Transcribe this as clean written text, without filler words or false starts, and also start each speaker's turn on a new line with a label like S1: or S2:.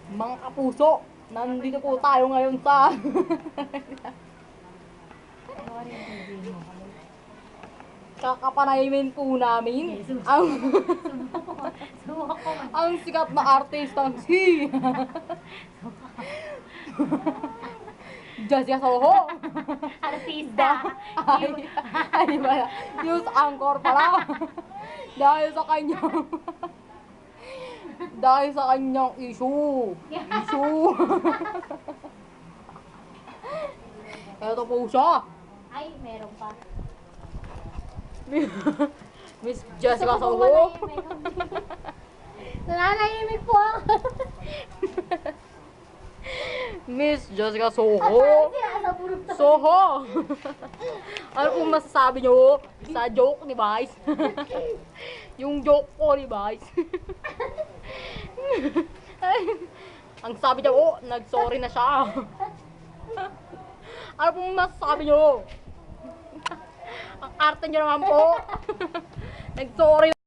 S1: Mga kapuso, nandito po tayo ngayon sa kakapanayimin po namin ang ang sikat na artistang si Jessica Soho.
S2: Artista.
S1: Ay ba? News anchor pala. Dahil sa kanyang dahil sa kanyang issue. Ito po siya.
S2: Ay, meron pa.
S1: Miss Jessica
S2: Gusto ko
S1: Soho.
S2: Nananahimik po ako.
S1: Miss Jessica Soho.
S2: Nasa purog to.
S1: Soho. Ano pong masasabi nyo sa joke ni Vice? Yung joke ko ni Vice. Ang sabi niya, oh, nag-sorry na siya. Ano pong masasabi nyo? Ang arte nyo naman po. Nag-sorry